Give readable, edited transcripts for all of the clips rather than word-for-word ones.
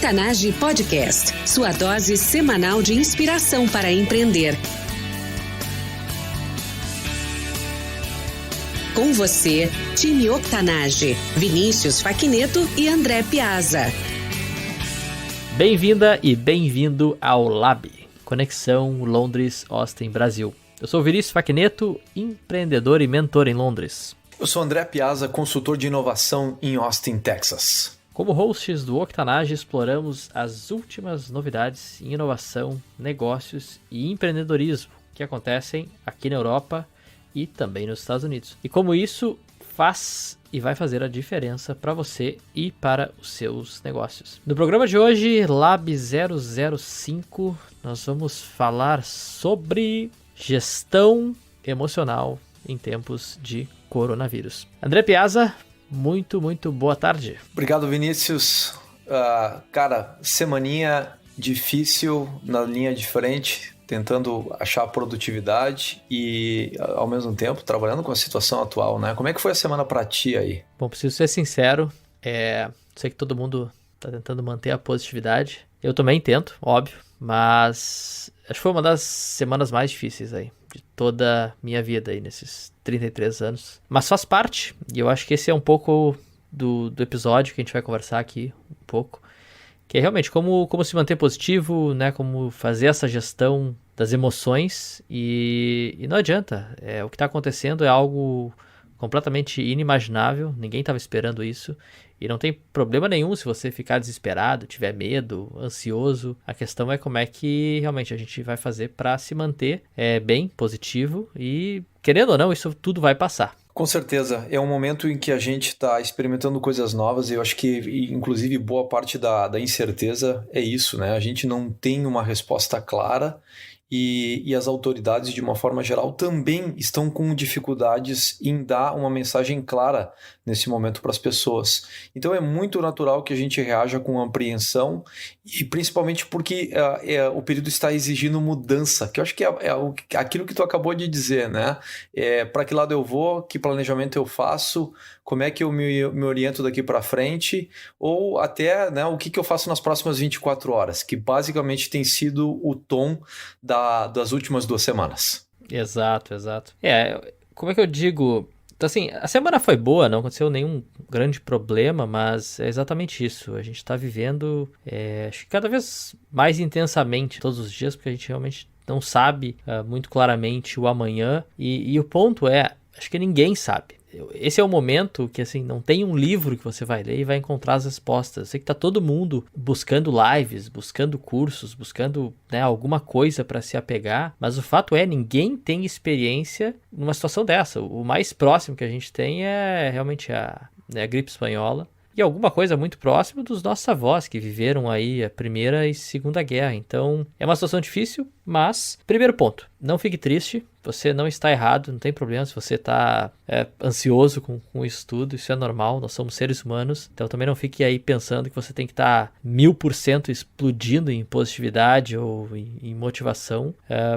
Octanage Podcast, sua dose semanal de inspiração para empreender. Com você, time Octanage, Vinícius Facchineto e André Piazza. Bem-vinda e bem-vindo ao Lab, Conexão Londres, Austin, Brasil. Eu sou o Vinícius Facchineto, empreendedor e mentor em Londres. Eu sou André Piazza, consultor de inovação em Austin, Texas. Como hosts do Octanage, exploramos as últimas novidades em inovação, negócios e empreendedorismo que acontecem aqui na Europa e também nos Estados Unidos. E como isso faz e vai fazer a diferença para você e para os seus negócios. No programa de hoje, Lab 005, nós vamos falar sobre gestão emocional em tempos de coronavírus. André Piazza, muito boa tarde. Obrigado, Vinícius. Cara, semaninha difícil na linha de frente, tentando achar produtividade e, ao mesmo tempo, trabalhando com a situação atual, né? Como é que foi a semana pra ti aí? Bom, preciso ser sincero, sei que todo mundo tá tentando manter a positividade. Eu também tento, óbvio, mas acho que foi uma das semanas mais difíceis aí de toda a minha vida aí nesses 33 anos. Mas faz parte, e eu acho que esse é um pouco do episódio que a gente vai conversar aqui um pouco, que é realmente como se manter positivo, né? Como fazer essa gestão das emoções e não adianta. O que está acontecendo é algo completamente inimaginável, ninguém estava esperando isso e não tem problema nenhum se você ficar desesperado, tiver medo, ansioso. A questão é como é que realmente a gente vai fazer para se manter bem, positivo e, querendo ou não, isso tudo vai passar. Com certeza, é um momento em que a gente está experimentando coisas novas e eu acho que, inclusive, boa parte da incerteza é isso, né? A gente não tem uma resposta clara e as autoridades, de uma forma geral, também estão com dificuldades em dar uma mensagem clara nesse momento para as pessoas. Então é muito natural que a gente reaja com apreensão e principalmente porque o período está exigindo mudança, que eu acho que é aquilo que tu acabou de dizer, né? Para que lado eu vou, que planejamento eu faço, como é que eu me oriento daqui para frente, ou até, né, o que eu faço nas próximas 24 horas, que basicamente tem sido o tom das últimas 2 semanas. Exato. Como é que eu digo? Então, assim, a semana foi boa, não aconteceu nenhum grande problema, mas é exatamente isso. A gente está vivendo, acho que cada vez mais intensamente todos os dias, porque a gente realmente não sabe muito claramente o amanhã. E o ponto acho que ninguém sabe. Esse é o momento que, assim, não tem um livro que você vai ler e vai encontrar as respostas. Eu sei que tá todo mundo buscando lives, buscando cursos, buscando, né, alguma coisa para se apegar, mas o fato ninguém tem experiência numa situação dessa. O mais próximo que a gente tem é realmente a gripe espanhola e alguma coisa muito próxima dos nossos avós que viveram aí a Primeira e Segunda Guerra. Então, é uma situação difícil, mas, primeiro ponto, não fique triste. Você não está errado, não tem problema se você está ansioso com isso tudo, isso é normal, nós somos seres humanos, então também não fique aí pensando que você tem que estar 1000% explodindo em positividade ou em motivação,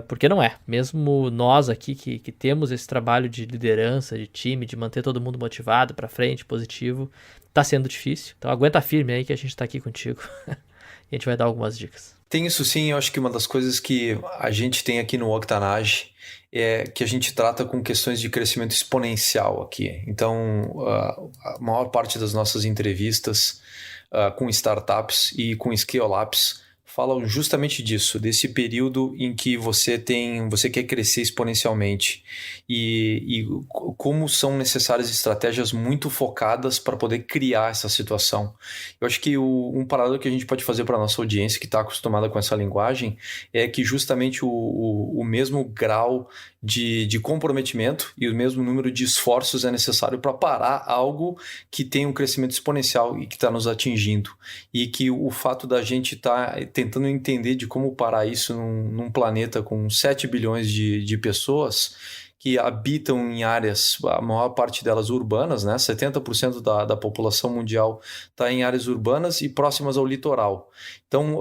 porque não é. Mesmo nós aqui que temos esse trabalho de liderança, de time, de manter todo mundo motivado para frente, positivo, está sendo difícil, então aguenta firme aí que a gente está aqui contigo e a gente vai dar algumas dicas. Tem isso sim, eu acho que uma das coisas que a gente tem aqui no Octanage é que a gente trata com questões de crescimento exponencial aqui. Então, a maior parte das nossas entrevistas com startups e com scale-ups falam justamente disso, desse período em que você quer crescer exponencialmente e como são necessárias estratégias muito focadas para poder criar essa situação. Eu acho que um paralelo que a gente pode fazer para a nossa audiência que está acostumada com essa linguagem é que justamente o mesmo grau de comprometimento e o mesmo número de esforços é necessário para parar algo que tem um crescimento exponencial e que está nos atingindo. E que o fato da gente estar tentando entender de como parar isso num planeta com 7 bilhões de pessoas, que habitam em áreas, a maior parte delas urbanas, né? 70% da população mundial está em áreas urbanas e próximas ao litoral. Então,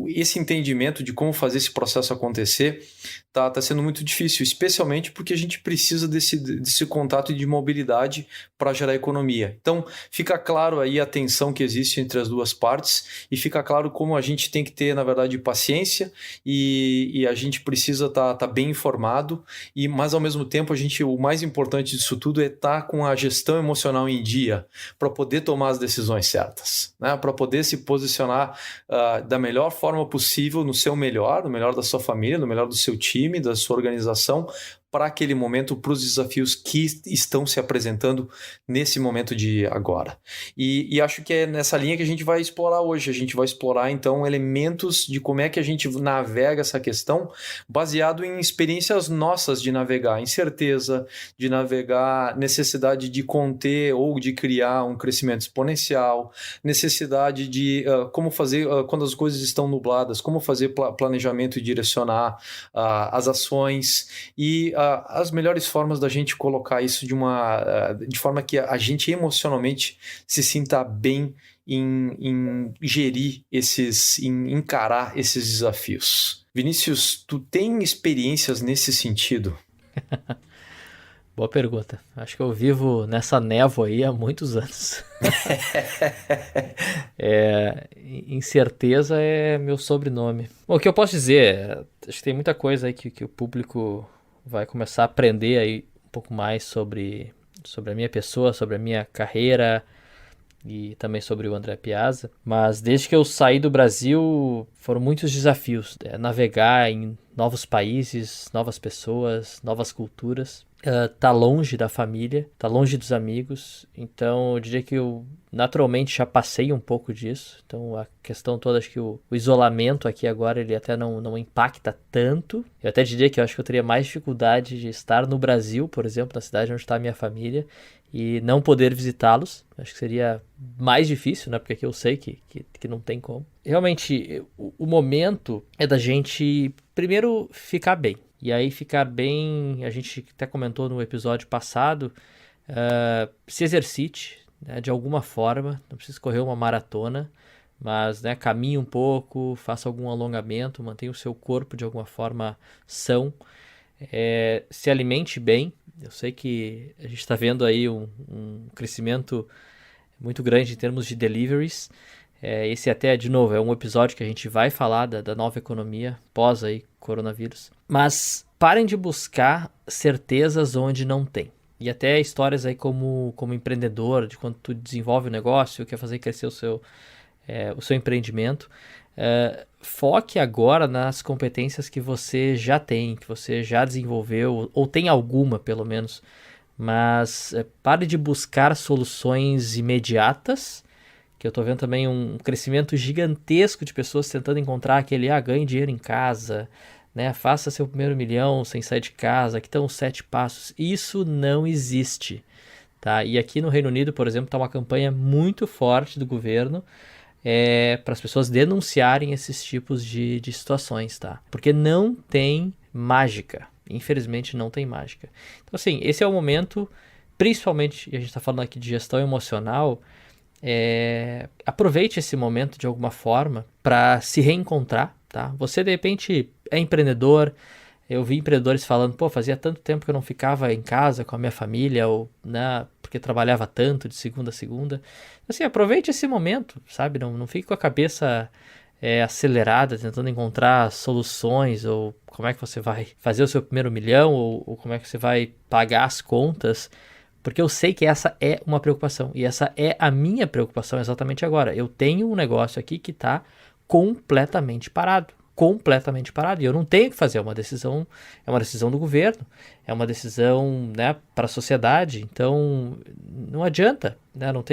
esse entendimento de como fazer esse processo acontecer está sendo muito difícil, especialmente porque a gente precisa desse contato de mobilidade para gerar economia. Então, fica claro aí a tensão que existe entre as duas partes e fica claro como a gente tem que ter, na verdade, paciência e a gente precisa estar bem informado, mas ao mesmo tempo o mais importante disso tudo é estar com a gestão emocional em dia para poder tomar as decisões certas, né? Para poder se posicionar da melhor forma possível, no melhor da sua família, no melhor do seu time, da sua organização, para aquele momento, para os desafios que estão se apresentando nesse momento de agora. E acho que é nessa linha que a gente vai explorar hoje. A gente vai explorar, então, elementos de como é que a gente navega essa questão baseado em experiências nossas de navegar incerteza, de navegar necessidade de conter ou de criar um crescimento exponencial, necessidade de como fazer quando as coisas estão nubladas, como fazer planejamento e direcionar as ações e as melhores formas da gente colocar isso de forma que a gente emocionalmente se sinta bem em gerir em encarar esses desafios. Vinícius, tu tem experiências nesse sentido? Boa pergunta. Acho que eu vivo nessa névoa aí há muitos anos. Incerteza é meu sobrenome. Bom, o que eu posso dizer, acho que tem muita coisa aí que o público vai começar a aprender aí um pouco mais sobre a minha pessoa, sobre a minha carreira e também sobre o André Piazza. Mas desde que eu saí do Brasil, foram muitos desafios. Navegar em novos países, novas pessoas, novas culturas. Tá longe da família, tá longe dos amigos. Então eu diria que eu naturalmente já passei um pouco disso. Então a questão toda, acho que o isolamento aqui agora, ele até não impacta tanto. Eu até diria que eu acho que eu teria mais dificuldade de estar no Brasil, por exemplo, na cidade onde está a minha família, e não poder visitá-los. Acho que seria mais difícil, né? Porque aqui eu sei que não tem como. Realmente, o momento é da gente primeiro ficar bem. E aí ficar bem, a gente até comentou no episódio passado, se exercite, né, de alguma forma, não precisa correr uma maratona, mas, né, caminhe um pouco, faça algum alongamento, mantenha o seu corpo de alguma forma são, se alimente bem. Eu sei que a gente está vendo aí um crescimento muito grande em termos de deliveries. Esse até, de novo, é um episódio que a gente vai falar da nova economia pós aí coronavírus. Mas parem de buscar certezas onde não tem. E até histórias aí como empreendedor, de quando tu desenvolve o negócio, quer fazer crescer o seu empreendimento. Foque agora nas competências que você já tem, que você já desenvolveu, ou tem alguma pelo menos. Mas pare de buscar soluções imediatas, que eu estou vendo também um crescimento gigantesco de pessoas tentando encontrar aquele, ganhe dinheiro em casa, né? Faça seu primeiro milhão sem sair de casa, aqui estão os 7 passos. Isso não existe, tá? E aqui no Reino Unido, por exemplo, está uma campanha muito forte do governo para as pessoas denunciarem esses tipos de situações, tá? Porque não tem mágica, infelizmente não tem mágica. Então assim, esse é o momento, principalmente, e a gente está falando aqui de gestão emocional, aproveite esse momento de alguma forma para se reencontrar, tá? Você de repente é empreendedor. Eu vi empreendedores falando, fazia tanto tempo que eu não ficava em casa com a minha família, ou, né, porque trabalhava tanto de segunda a segunda. Assim, aproveite esse momento, sabe? Não fique com a cabeça acelerada, tentando encontrar soluções, ou como é que você vai fazer o seu primeiro milhão, ou como é que você vai pagar as contas. Porque eu sei que essa é uma preocupação. E essa é a minha preocupação exatamente agora. Eu tenho um negócio aqui que está completamente parado. Completamente parado. E eu não tenho que fazer. É uma decisão do governo. É uma decisão, né, para a sociedade. Então, não adianta. Né, não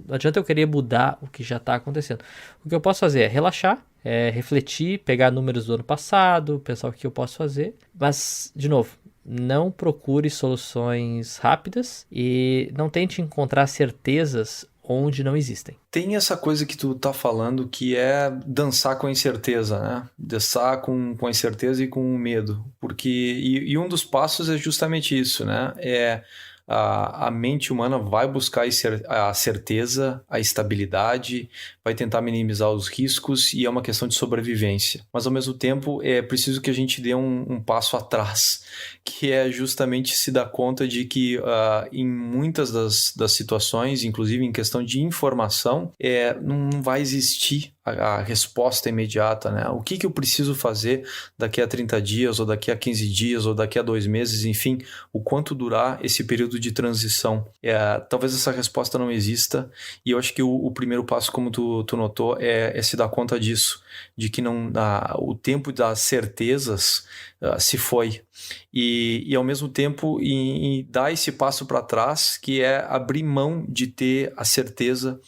adianta eu querer mudar o que já está acontecendo. O que eu posso fazer é relaxar, refletir, pegar números do ano passado, pensar o que eu posso fazer. Mas, de novo, não procure soluções rápidas e não tente encontrar certezas onde não existem. Tem essa coisa que tu tá falando que é dançar com a incerteza, né? Dançar com a incerteza e com o medo. Porque, e um dos passos é justamente isso, né? A mente humana vai buscar a certeza, a estabilidade, vai tentar minimizar os riscos e é uma questão de sobrevivência. Mas, ao mesmo tempo, é preciso que a gente dê um passo atrás, que é justamente se dar conta de que em muitas das situações, inclusive em questão de informação, não vai existir a resposta imediata, né? O que eu preciso fazer daqui a 30 dias, ou daqui a 15 dias, ou daqui a 2 meses, enfim, o quanto durar esse período de transição. Talvez essa resposta não exista, e eu acho que o primeiro passo, como tu notou, é se dar conta disso, de que o tempo das certezas se foi. E ao mesmo tempo, dar esse passo para trás, que é abrir mão de ter a certeza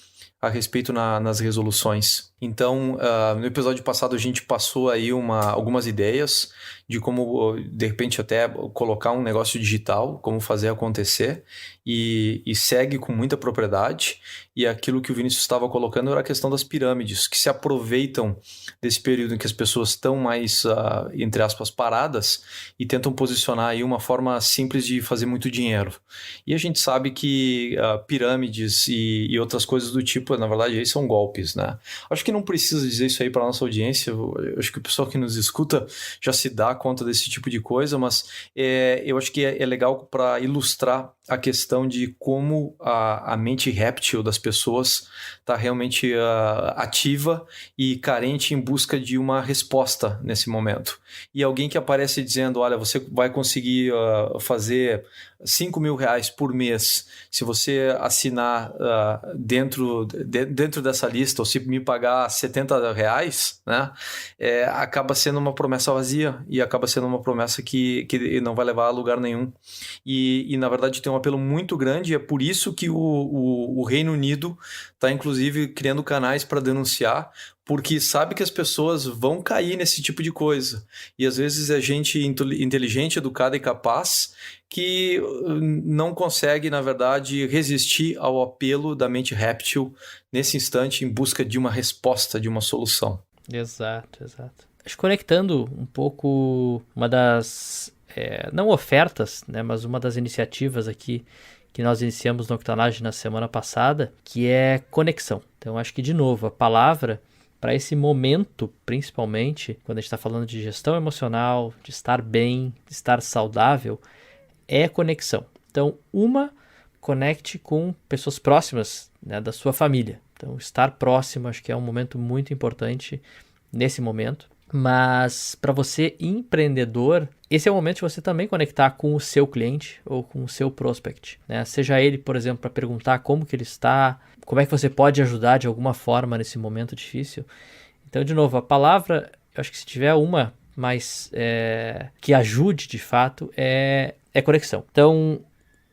a respeito nas resoluções. Então, no episódio passado a gente passou aí algumas ideias de como, de repente, até colocar um negócio digital, como fazer acontecer, e segue com muita propriedade. E aquilo que o Vinícius estava colocando era a questão das pirâmides, que se aproveitam desse período em que as pessoas estão mais, entre aspas, paradas, e tentam posicionar aí uma forma simples de fazer muito dinheiro. E a gente sabe que pirâmides e outras coisas do tipo, na verdade, aí são golpes, né? Acho que não precisa dizer isso aí para a nossa audiência. Eu acho que o pessoal que nos escuta já se dá conta desse tipo de coisa, mas eu acho que é legal para ilustrar a questão de como a mente réptil das pessoas está realmente ativa e carente em busca de uma resposta nesse momento. E alguém que aparece dizendo, olha, você vai conseguir fazer R$5.000 por mês se você assinar dentro dessa lista, ou se me pagar R$70, né? Acaba sendo uma promessa vazia e acaba sendo uma promessa que não vai levar a lugar nenhum. E na verdade tem um apelo muito grande, e é por isso que o Reino Unido está inclusive criando canais para denunciar, porque sabe que as pessoas vão cair nesse tipo de coisa. E às vezes é gente inteligente, educada e capaz que não consegue, na verdade, resistir ao apelo da mente réptil nesse instante em busca de uma resposta, de uma solução. Exato. Acho que conectando um pouco uma das, não ofertas, né, mas uma das iniciativas aqui que nós iniciamos no Octanage na semana passada, que é conexão. Então acho que, de novo, a palavra para esse momento, principalmente, quando a gente está falando de gestão emocional, de estar bem, de estar saudável, é conexão. Então, conecte com pessoas próximas, né, da sua família. Então, estar próximo acho que é um momento muito importante nesse momento. Mas para você, empreendedor, esse é o momento de você também conectar com o seu cliente ou com o seu prospect, né? Seja ele, por exemplo, para perguntar como que ele está, como é que você pode ajudar de alguma forma nesse momento difícil. Então, de novo, a palavra, eu acho que se tiver uma mais que ajude de fato, é conexão. Então,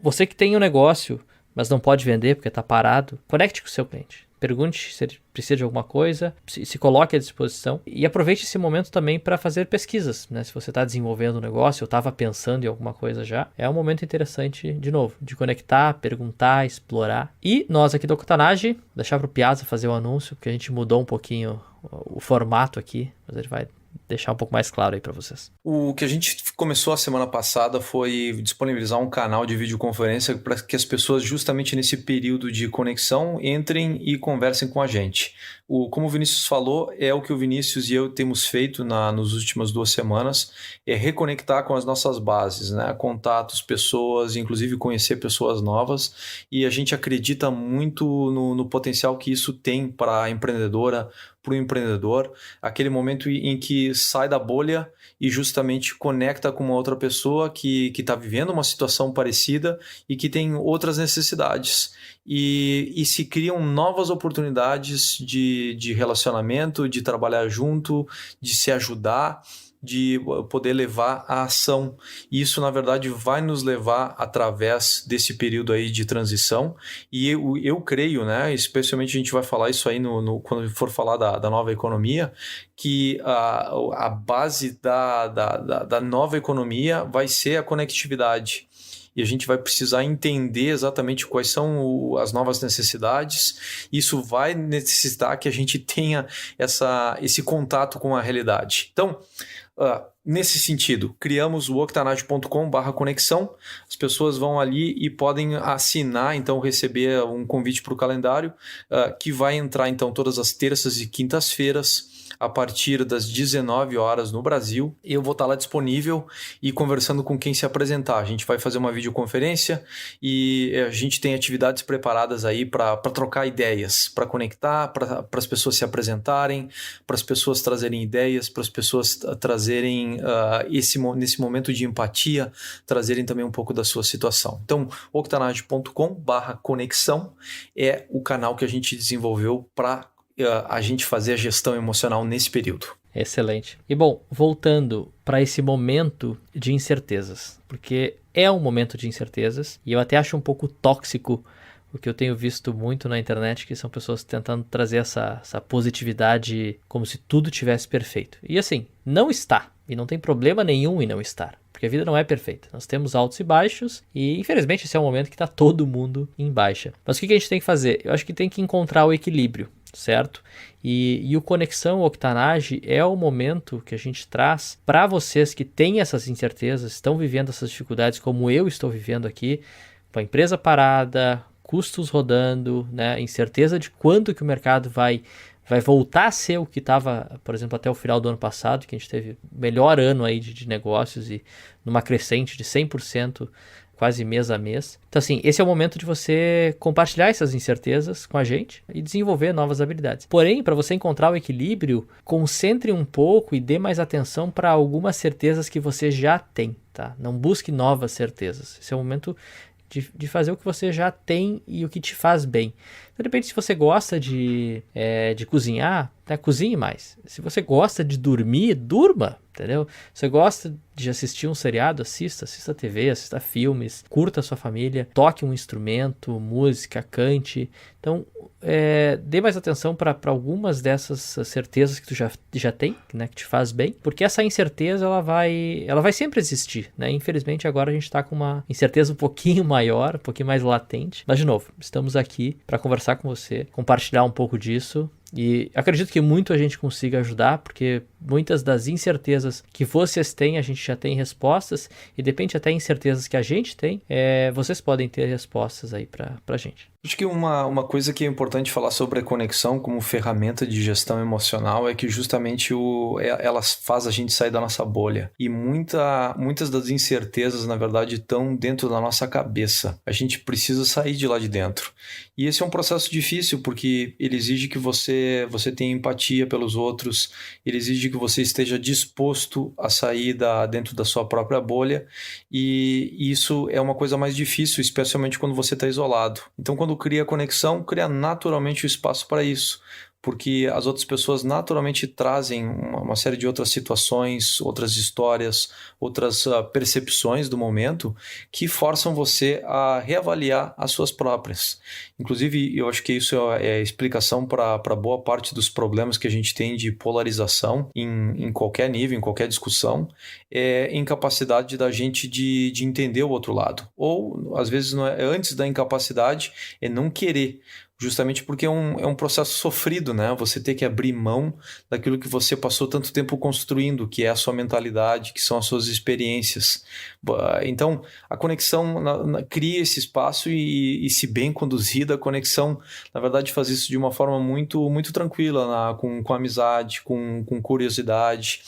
você que tem um negócio, mas não pode vender porque está parado, conecte com o seu cliente. Pergunte se ele precisa de alguma coisa, se coloque à disposição e aproveite esse momento também para fazer pesquisas, né? Se você está desenvolvendo um negócio ou estava pensando em alguma coisa já, é um momento interessante, de novo, de conectar, perguntar, explorar. E nós aqui do Octanage, deixar para o Piazza fazer o anúncio, que a gente mudou um pouquinho o formato aqui, mas ele vai deixar um pouco mais claro aí para vocês. O que a gente começou a semana passada foi disponibilizar um canal de videoconferência para que as pessoas, justamente nesse período de conexão, entrem e conversem com a gente. Como o Vinícius falou, é o que o Vinícius e eu temos feito nas últimas 2 semanas, é reconectar com as nossas bases, né? Contatos, pessoas, inclusive conhecer pessoas novas, e a gente acredita muito no potencial que isso tem para a empreendedora, para o empreendedor, aquele momento em que sai da bolha e justamente conecta com uma outra pessoa que está vivendo uma situação parecida e que tem outras necessidades. E se criam novas oportunidades de relacionamento, de trabalhar junto, de se ajudar, de poder levar a ação. E isso, na verdade, vai nos levar através desse período aí de transição. E eu creio, né, especialmente a gente vai falar isso aí quando for falar da nova economia, que a base da nova economia vai ser a conectividade. e a gente vai precisar entender exatamente quais são as novas necessidades. Isso vai necessitar que a gente tenha esse contato com a realidade. Então, nesse sentido, criamos o octanage.com/conexão. As pessoas vão ali e podem assinar, então receber um convite para o calendário, que vai entrar então todas as terças e quintas-feiras, a partir das 19 horas no Brasil. Eu vou estar lá disponível e conversando com quem se apresentar. A gente vai fazer uma videoconferência e a gente tem atividades preparadas aí para trocar ideias, para conectar, para as pessoas se apresentarem, para as pessoas trazerem ideias, para as pessoas trazerem, nesse momento de empatia, trazerem também um pouco da sua situação. Então, octanage.com/conexão é o canal que a gente desenvolveu para a gente fazer a gestão emocional nesse período. Excelente. E bom, voltando para esse momento de incertezas, porque é um momento de incertezas e eu até acho um pouco tóxico o que eu tenho visto muito na internet, que são pessoas tentando trazer essa positividade como se tudo tivesse perfeito. E assim, não está. E não tem problema nenhum em não estar. Porque a vida não é perfeita. Nós temos altos e baixos e, infelizmente, esse é um momento que está todo mundo em baixa. Mas o que a gente tem que fazer? Eu acho que tem que encontrar o equilíbrio, certo? E o Conexão Octanage é o momento que a gente traz para vocês que têm essas incertezas, estão vivendo essas dificuldades como eu estou vivendo aqui, com a empresa parada, custos rodando, né? Incerteza de quando que o mercado vai voltar a ser o que estava, por exemplo, até o final do ano passado, que a gente teve o melhor ano aí de negócios e numa crescente de 100%, quase mês a mês. Então, assim, esse é o momento de você compartilhar essas incertezas com a gente e desenvolver novas habilidades. Porém, para você encontrar o equilíbrio, concentre um pouco e dê mais atenção para algumas certezas que você já tem, tá? Não busque novas certezas. Esse é o momento de fazer o que você já tem e o que te faz bem. Então, de repente, se você gosta de cozinhar, né, cozinhe mais. Se você gosta de dormir, durma, entendeu? Se você gosta de assistir um seriado, assista TV, assista filmes, curta a sua família, toque um instrumento, música, cante. Então, dê mais atenção para algumas dessas certezas que tu já tem, né, que te faz bem, porque essa incerteza ela vai sempre existir, né? Infelizmente agora a gente está com uma incerteza um pouquinho maior, um pouquinho mais latente, mas de novo, estamos aqui para conversar com você, compartilhar um pouco disso. E acredito que muito a gente consiga ajudar, porque muitas das incertezas que vocês têm, a gente já tem respostas, e depende até incertezas que a gente tem, vocês podem ter respostas aí pra gente. Acho que uma coisa que é importante falar sobre a conexão como ferramenta de gestão emocional é que justamente ela faz a gente sair da nossa bolha. E muitas das incertezas, na verdade, estão dentro da nossa cabeça. A gente precisa sair de lá de dentro. E esse é um processo difícil, porque ele exige que você tenha empatia pelos outros, ele exige que você esteja disposto a sair dentro da sua própria bolha, e isso é uma coisa mais difícil, especialmente quando você está isolado. Então, quando cria conexão, cria naturalmente o espaço para isso, porque as outras pessoas naturalmente trazem uma série de outras situações, outras histórias, outras percepções do momento que forçam você a reavaliar as suas próprias. Inclusive, eu acho que isso é a explicação para boa parte dos problemas que a gente tem de polarização em qualquer nível, em qualquer discussão, é a incapacidade da gente de entender o outro lado. Ou, às vezes, não é, antes da incapacidade, é não querer. Justamente porque é um processo sofrido, né? Você ter que abrir mão daquilo que você passou tanto tempo construindo, que é a sua mentalidade, que são as suas experiências. Então, a conexão cria esse espaço e se bem conduzida, a conexão, na verdade, faz isso de uma forma muito, muito tranquila, com amizade, com curiosidade,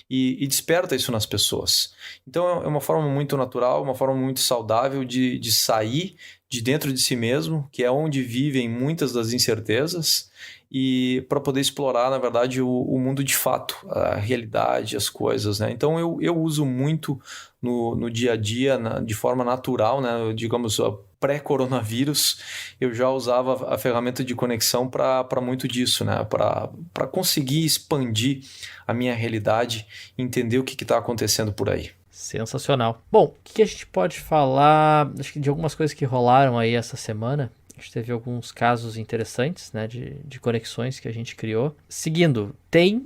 e desperta isso nas pessoas. Então, é uma forma muito natural, uma forma muito saudável de sair de dentro de si mesmo, que é onde vivem muitas das incertezas, e para poder explorar, na verdade, o mundo de fato, a realidade, as coisas, né? Então eu uso muito no dia a dia, de forma natural, né? Digamos, pré-coronavírus, eu já usava a ferramenta de conexão para muito disso, né? Para conseguir expandir a minha realidade, entender o que está acontecendo por aí. Sensacional. Bom, o que a gente pode falar, acho que de algumas coisas que rolaram aí essa semana. A gente teve alguns casos interessantes, né, de conexões que a gente criou. Seguindo, tem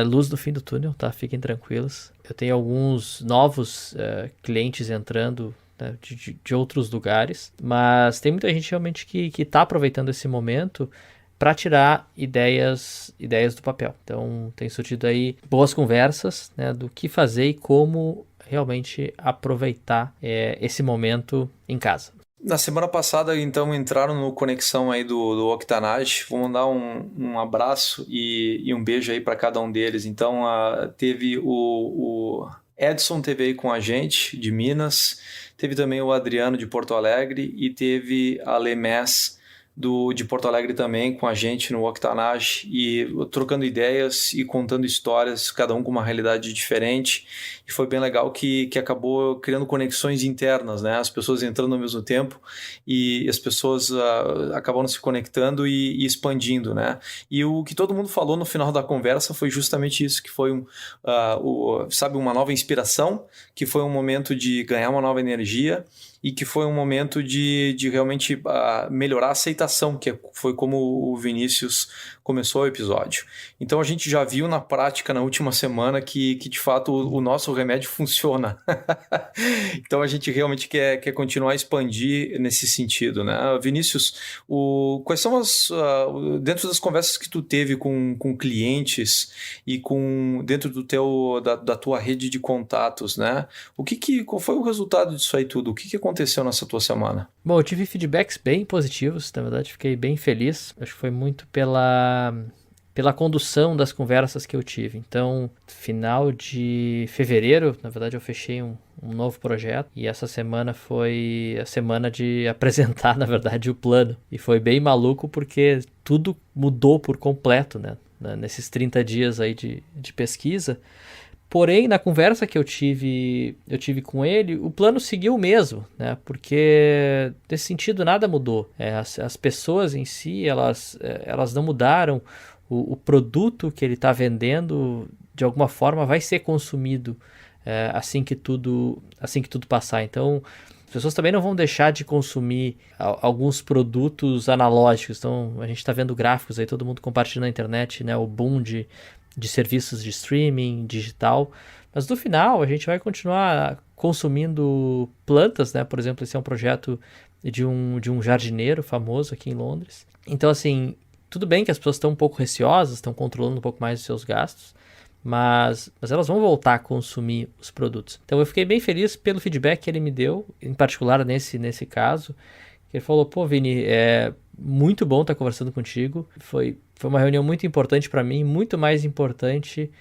luz no fim do túnel, tá? Fiquem tranquilos. Eu tenho alguns novos clientes entrando né, de outros lugares, mas tem muita gente realmente que está aproveitando esse momento para tirar ideias do papel. Então tem surgido aí boas conversas, né, do que fazer e como realmente aproveitar esse momento em casa. Na semana passada, então, entraram no Conexão aí do Octanage. Vou mandar um abraço e um beijo aí para cada um deles. Então, teve o Edson teve aí com a gente, de Minas. Teve também o Adriano, de Porto Alegre. E teve a Lemés, de Porto Alegre também, com a gente no Octanage, e trocando ideias e contando histórias, cada um com uma realidade diferente. E foi bem legal que acabou criando conexões internas, né? As pessoas entrando ao mesmo tempo e as pessoas acabaram se conectando e expandindo, né? E o que todo mundo falou no final da conversa foi justamente isso, que foi uma nova inspiração, que foi um momento de ganhar uma nova energia, e que foi um momento de realmente melhorar a aceitação, que foi como o Vinícius começou o episódio. Então a gente já viu na prática na última semana que de fato o nosso remédio funciona. Então a gente realmente quer continuar a expandir nesse sentido, né? Vinícius, quais são dentro das conversas que tu teve com clientes e dentro da tua rede de contatos, né? Qual foi o resultado disso aí tudo? O que aconteceu nessa tua semana? Bom, eu tive feedbacks bem positivos, na verdade fiquei bem feliz. Acho que foi muito pela condução das conversas que eu tive. Então, final de fevereiro, na verdade eu fechei um novo projeto, e essa semana foi a semana de apresentar, na verdade, o plano. E foi bem maluco porque tudo mudou por completo, né? Nesses 30 dias aí de pesquisa. Porém, na conversa que eu tive com ele, o plano seguiu o mesmo, né? Porque nesse sentido nada mudou. As pessoas em si, elas não mudaram. O produto que ele está vendendo, de alguma forma, vai ser consumido assim que tudo passar. Então, as pessoas também não vão deixar de consumir alguns produtos analógicos. Então, a gente está vendo gráficos aí, todo mundo compartilhando na internet, né? O boom de serviços de streaming digital, mas no final a gente vai continuar consumindo plantas, né? Por exemplo, esse é um projeto de um jardineiro famoso aqui em Londres. Então, assim, tudo bem que as pessoas estão um pouco receosas, estão controlando um pouco mais os seus gastos, mas elas vão voltar a consumir os produtos. Então eu fiquei bem feliz pelo feedback que ele me deu, em particular nesse caso. Ele falou, pô, Vini, é muito bom estar conversando contigo. Foi uma reunião muito importante para mim, muito mais importante,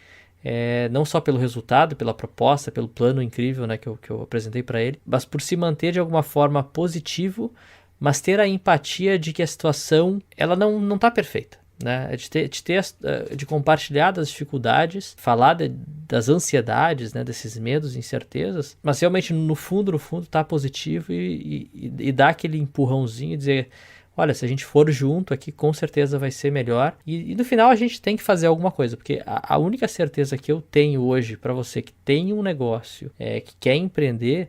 não só pelo resultado, pela proposta, pelo plano incrível, né, que eu apresentei para ele, mas por se manter de alguma forma positivo, mas ter a empatia de que a situação ela não está perfeita. Né? De compartilhar das dificuldades, falar das ansiedades, né? Desses medos e incertezas, mas realmente no fundo tá positivo e dar aquele empurrãozinho e dizer, olha, se a gente for junto aqui, com certeza vai ser melhor. E no final a gente tem que fazer alguma coisa, porque a única certeza que eu tenho hoje para você que tem um negócio, que quer empreender,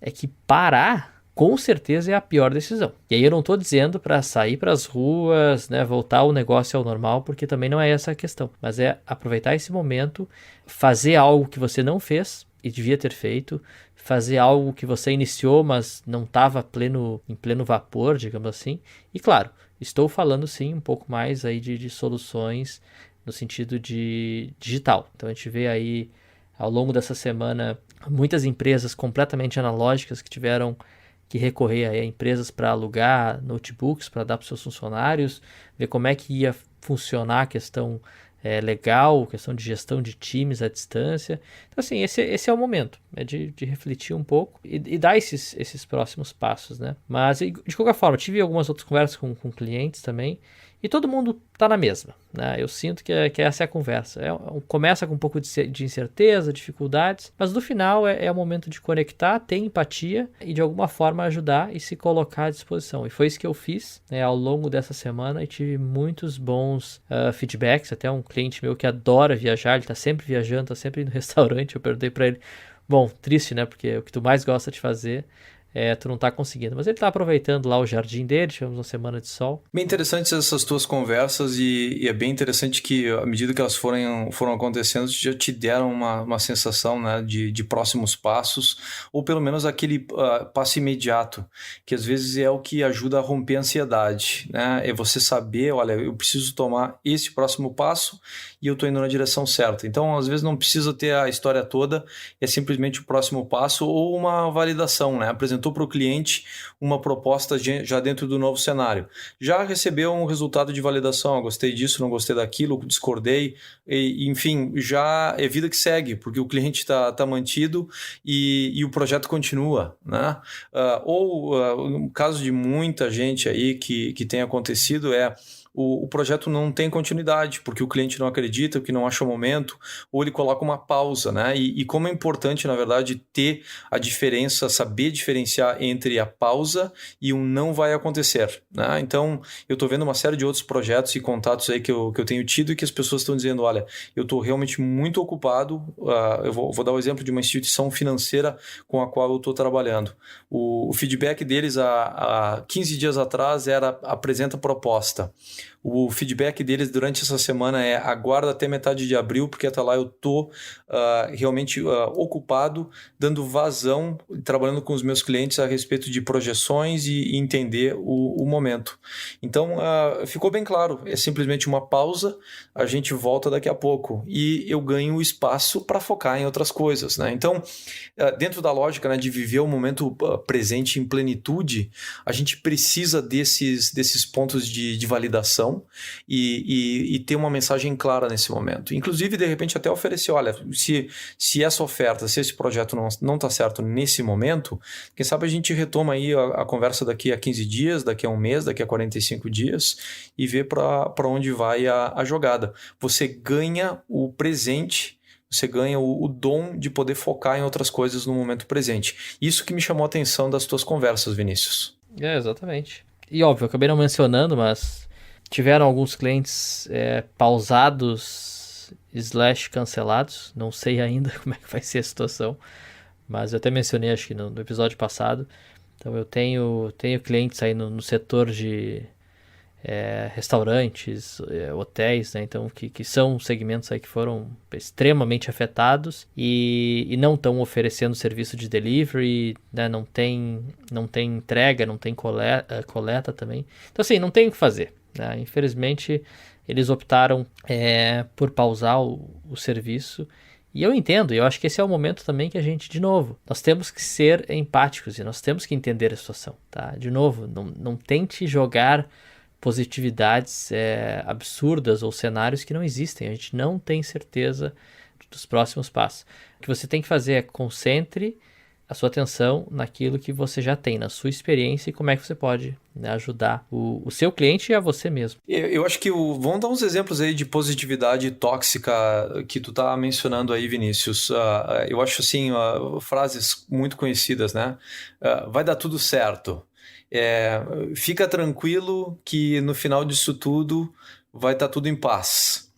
é que parar com certeza é a pior decisão. E aí eu não estou dizendo para sair para as ruas, né, voltar o negócio ao normal, porque também não é essa a questão. Mas é aproveitar esse momento, fazer algo que você não fez e devia ter feito, fazer algo que você iniciou, mas não estava em pleno vapor, digamos assim. E claro, estou falando sim um pouco mais aí de soluções no sentido de digital. Então a gente vê aí ao longo dessa semana muitas empresas completamente analógicas que tiveram que recorrer a empresas para alugar notebooks para dar para os seus funcionários, ver como é que ia funcionar a questão legal, questão de gestão de times à distância. Então, assim, esse é o momento, de refletir um pouco e dar esses próximos passos, né? Mas, de qualquer forma, tive algumas outras conversas com clientes também, e todo mundo está na mesma, né? Eu sinto que essa é a conversa. Começa com um pouco de incerteza, dificuldades, mas no final é o momento de conectar, ter empatia e de alguma forma ajudar e se colocar à disposição. E foi isso que eu fiz, né, ao longo dessa semana, e tive muitos bons feedbacks. Até um cliente meu que adora viajar, ele está sempre viajando, está sempre no restaurante. Eu perguntei para ele, bom, triste, né? Porque o que tu mais gosta de fazer tu não tá conseguindo. Mas ele tá aproveitando lá o jardim dele, tivemos uma semana de sol. Bem interessantes essas tuas conversas e é bem interessante que à medida que elas foram acontecendo, já te deram uma sensação, né, de próximos passos, ou pelo menos aquele passo imediato, que às vezes é o que ajuda a romper a ansiedade, né? É você saber, olha, eu preciso tomar esse próximo passo e eu estou indo na direção certa. Então, às vezes não precisa ter a história toda, é simplesmente o próximo passo ou uma validação, né? Apresentou para o cliente uma proposta já dentro do novo cenário. Já recebeu um resultado de validação, gostei disso, não gostei daquilo, discordei, enfim, já é vida que segue, porque o cliente está mantido e o projeto continua, né? No caso de muita gente aí que tem acontecido o projeto não tem continuidade, porque o cliente não acredita, que não acha o momento, ou ele coloca uma pausa, né? E como é importante, na verdade, ter a diferença, saber diferenciar entre a pausa e um não vai acontecer, né? Então, eu estou vendo uma série de outros projetos e contatos aí que eu tenho tido e que as pessoas estão dizendo, olha, eu estou realmente muito ocupado, eu vou dar o exemplo de uma instituição financeira com a qual eu estou trabalhando. O feedback deles há 15 dias atrás era apresenta proposta. O feedback deles durante essa semana aguarda até metade de abril, porque até lá eu estou realmente ocupado, dando vazão, trabalhando com os meus clientes a respeito de projeções e entender o momento. Então, ficou bem claro, é simplesmente uma pausa, a gente volta daqui a pouco e eu ganho espaço para focar em outras coisas, né? Então, dentro da lógica, né, de viver o momento presente em plenitude, a gente precisa desses pontos de validação e ter uma mensagem clara nesse momento. Inclusive, de repente, até oferecer, olha, se essa oferta, se esse projeto não está certo nesse momento, quem sabe a gente retoma aí a conversa daqui a 15 dias, daqui a um mês, daqui a 45 dias e vê para onde vai a jogada. Você ganha o presente, você ganha o dom de poder focar em outras coisas no momento presente. Isso que me chamou a atenção das tuas conversas, Vinícius. Exatamente. E óbvio, eu acabei não mencionando, mas tiveram alguns clientes pausados / cancelados. Não sei ainda como é que vai ser a situação, mas eu até mencionei, acho que no episódio passado. Então eu tenho clientes aí no setor de restaurantes, hotéis, né? Então que são segmentos aí que foram extremamente afetados e não estão oferecendo serviço de delivery, né? Não tem entrega, não tem coleta também. Então assim, não tem o que fazer, né? Infelizmente eles optaram por pausar o serviço. E eu entendo, eu acho que esse é o momento também que a gente, de novo, nós temos que ser empáticos e nós temos que entender a situação, tá? De novo, não tente jogar positividades absurdas ou cenários que não existem. A gente não tem certeza dos próximos passos. O que você tem que fazer é concentre a sua atenção naquilo que você já tem, na sua experiência e como é que você pode, né, ajudar o seu cliente e a você mesmo. Eu acho que vamos dar uns exemplos aí de positividade tóxica que tu tá mencionando aí, Vinícius. Eu acho assim, frases muito conhecidas, né? Vai dar tudo certo. Fica tranquilo que no final disso tudo vai estar tudo em paz.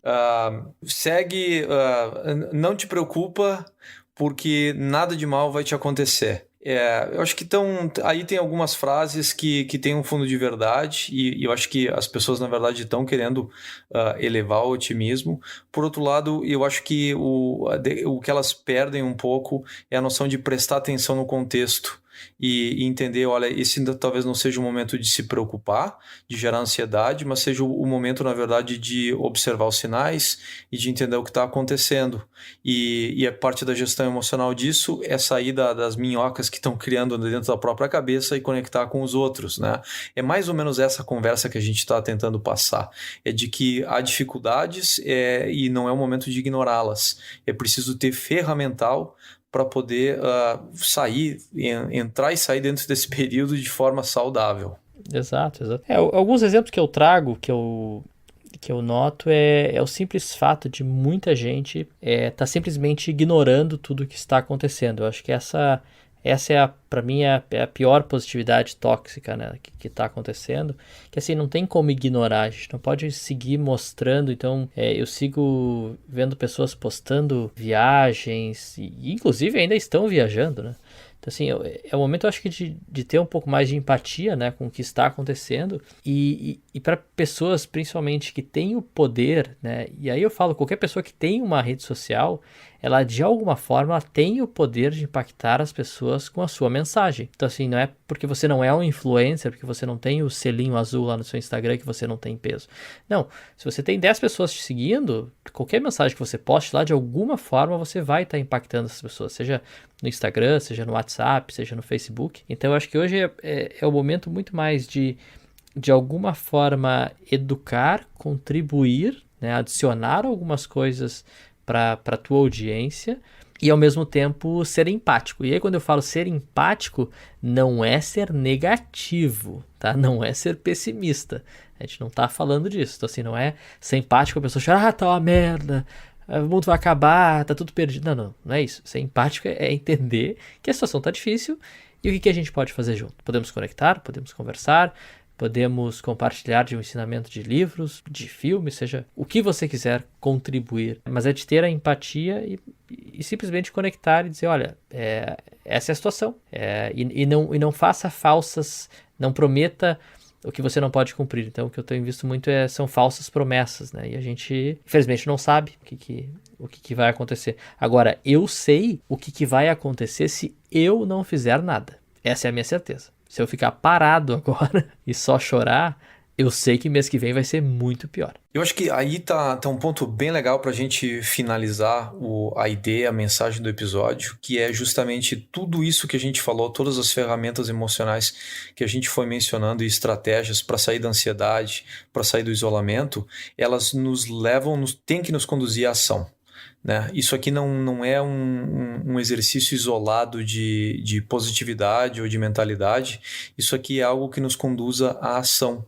Segue, não te preocupa porque nada de mal vai te acontecer. Eu acho que aí tem algumas frases que têm um fundo de verdade e eu acho que as pessoas, na verdade, estão querendo elevar o otimismo. Por outro lado, eu acho que o que elas perdem um pouco é a noção de prestar atenção no contexto e entender, olha, esse ainda talvez não seja o momento de se preocupar, de gerar ansiedade, mas seja o momento, na verdade, de observar os sinais e de entender o que está acontecendo. E a parte da gestão emocional disso é sair das minhocas que estão criando dentro da própria cabeça e conectar com os outros, né? É mais ou menos essa conversa que a gente está tentando passar. É de que há dificuldades e não é o momento de ignorá-las. É preciso ter ferramental para poder entrar e sair dentro desse período de forma saudável. Exato. Alguns exemplos que eu trago, que eu noto é o simples fato de muita gente tá simplesmente ignorando tudo o que está acontecendo. Eu acho que essa para mim é a pior positividade tóxica, né, que está acontecendo, que assim, não tem como ignorar, a gente não pode seguir mostrando. Então eu sigo vendo pessoas postando viagens e inclusive ainda estão viajando, né? Então, assim, é o momento, eu acho que de ter um pouco mais de empatia, né, com o que está acontecendo, e para pessoas, principalmente, que têm o poder, né, e aí eu falo, qualquer pessoa que tem uma rede social, ela, de alguma forma, ela tem o poder de impactar as pessoas com a sua mensagem. Então, assim, não é porque você não é um influencer, porque você não tem o selinho azul lá no seu Instagram, que você não tem peso. Não, se você tem 10 pessoas te seguindo, qualquer mensagem que você poste lá, de alguma forma, você vai estar impactando essas pessoas, seja no Instagram, seja no WhatsApp, seja no Facebook. Então, eu acho que hoje é o momento muito mais de alguma forma, educar, contribuir, né, adicionar algumas coisas para a tua audiência e, ao mesmo tempo, ser empático. E aí, quando eu falo ser empático, não é ser negativo, tá? Não é ser pessimista. A gente não tá falando disso. Então, assim, não é ser empático, a pessoa chora, tá uma merda, o mundo vai acabar, tá tudo perdido. Não é isso. Ser empático é entender que a situação tá difícil e o que a gente pode fazer junto. Podemos conectar, podemos conversar, podemos compartilhar de um ensinamento de livros, de filmes, seja o que você quiser contribuir. Mas é de ter a empatia e simplesmente conectar e dizer, olha, essa é a situação. E não faça falsas, não prometa o que você não pode cumprir. Então, o que eu tenho visto muito são falsas promessas, né? E a gente, infelizmente, não sabe o que vai acontecer. Agora, eu sei o que vai acontecer se eu não fizer nada. Essa é a minha certeza. Se eu ficar parado agora e só chorar, eu sei que mês que vem vai ser muito pior. Eu acho que aí tá um ponto bem legal para a gente finalizar a ideia, a mensagem do episódio, que é justamente tudo isso que a gente falou, todas as ferramentas emocionais que a gente foi mencionando e estratégias para sair da ansiedade, para sair do isolamento, elas nos levam, tem que nos conduzir à ação. Né? Isso aqui não é um exercício isolado de positividade ou de mentalidade, isso aqui é algo que nos conduza à ação.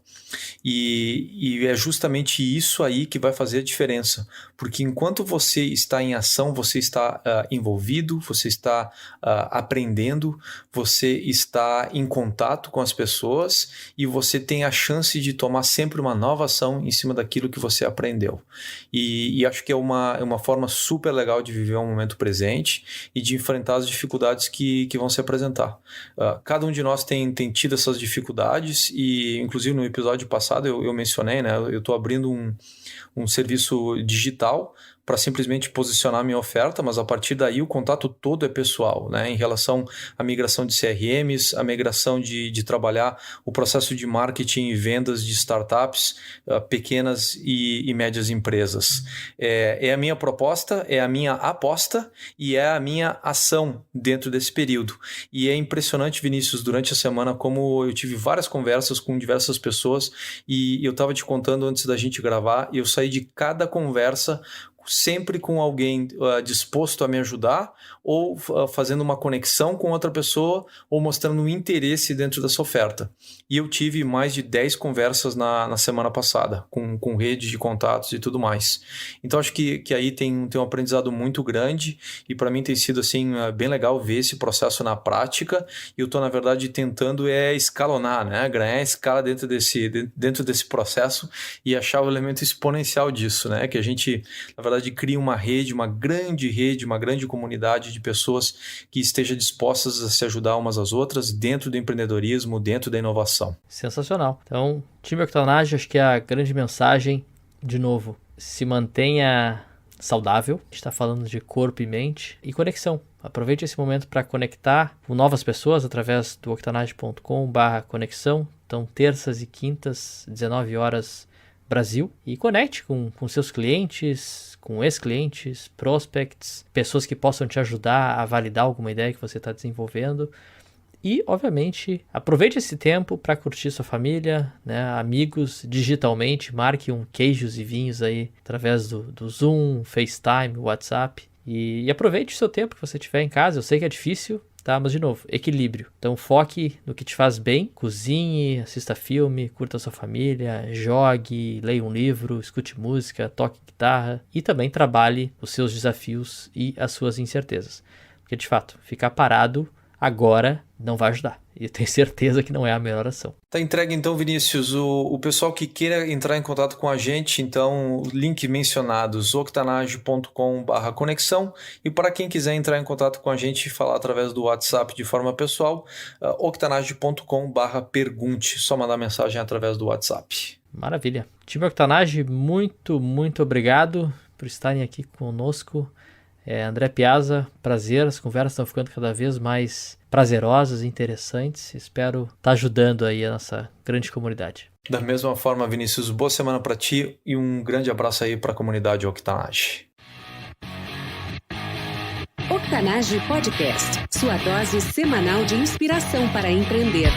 E é justamente isso aí que vai fazer a diferença, porque enquanto você está em ação, você está envolvido, você está aprendendo, você está em contato com as pessoas e você tem a chance de tomar sempre uma nova ação em cima daquilo que você aprendeu. E acho que é uma forma super legal de viver um momento presente e de enfrentar as dificuldades que vão se apresentar. Cada um de nós tem tido essas dificuldades e, inclusive, no episódio passado eu mencionei, né? Eu estou abrindo um serviço digital para simplesmente posicionar minha oferta, mas a partir daí o contato todo é pessoal, né? Em relação à migração de CRMs, a migração de trabalhar o processo de marketing e vendas de startups, pequenas e médias empresas. É a minha proposta, é a minha aposta e é a minha ação dentro desse período. E é impressionante, Vinícius, durante a semana, como eu tive várias conversas com diversas pessoas e eu estava te contando antes da gente gravar, e eu saí de cada conversa sempre com alguém disposto a me ajudar ou fazendo uma conexão com outra pessoa ou mostrando um interesse dentro dessa oferta. E eu tive mais de 10 conversas na semana passada com rede de contatos e tudo mais. Então acho que aí tem um aprendizado muito grande e para mim tem sido assim, bem legal ver esse processo na prática e eu estou na verdade tentando escalonar, né? Ganhar escala dentro desse processo e achar o elemento exponencial disso, né? Que a gente na verdade cria uma rede, uma grande comunidade de pessoas que estejam dispostas a se ajudar umas às outras dentro do empreendedorismo, dentro da inovação. Sensacional. Então, time Octanage, acho que é a grande mensagem, de novo, se mantenha saudável, a gente está falando de corpo e mente, e conexão. Aproveite esse momento para conectar com novas pessoas através do octanage.com/conexão. Então, terças e quintas, 19 horas, Brasil, e conecte com seus clientes, com ex-clientes, prospects, pessoas que possam te ajudar a validar alguma ideia que você está desenvolvendo. E, obviamente, aproveite esse tempo para curtir sua família, né, amigos, digitalmente, marque queijos e vinhos aí através do Zoom, FaceTime, WhatsApp. E aproveite o seu tempo que você tiver em casa. Eu sei que é difícil, tá? Mas, de novo, equilíbrio. Então, foque no que te faz bem, cozinhe, assista filme, curta a sua família, jogue, leia um livro, escute música, toque guitarra e também trabalhe os seus desafios e as suas incertezas. Porque, de fato, ficar parado agora não vai ajudar. E eu tenho certeza que não é a melhor ação. Tá entregue então, Vinícius. O pessoal que queira entrar em contato com a gente, então, o link mencionado, octanage.com/conexão. E para quem quiser entrar em contato com a gente e falar através do WhatsApp de forma pessoal, octanage.com/pergunte. Só mandar mensagem através do WhatsApp. Maravilha. Time Octanage, muito, muito obrigado por estarem aqui conosco. André Piazza, prazer. As conversas estão ficando cada vez mais prazerosas e interessantes. Espero estar ajudando aí a nossa grande comunidade. Da mesma forma, Vinícius, boa semana para ti e um grande abraço aí para a comunidade Octanage. Octanage Podcast, sua dose semanal de inspiração para empreender.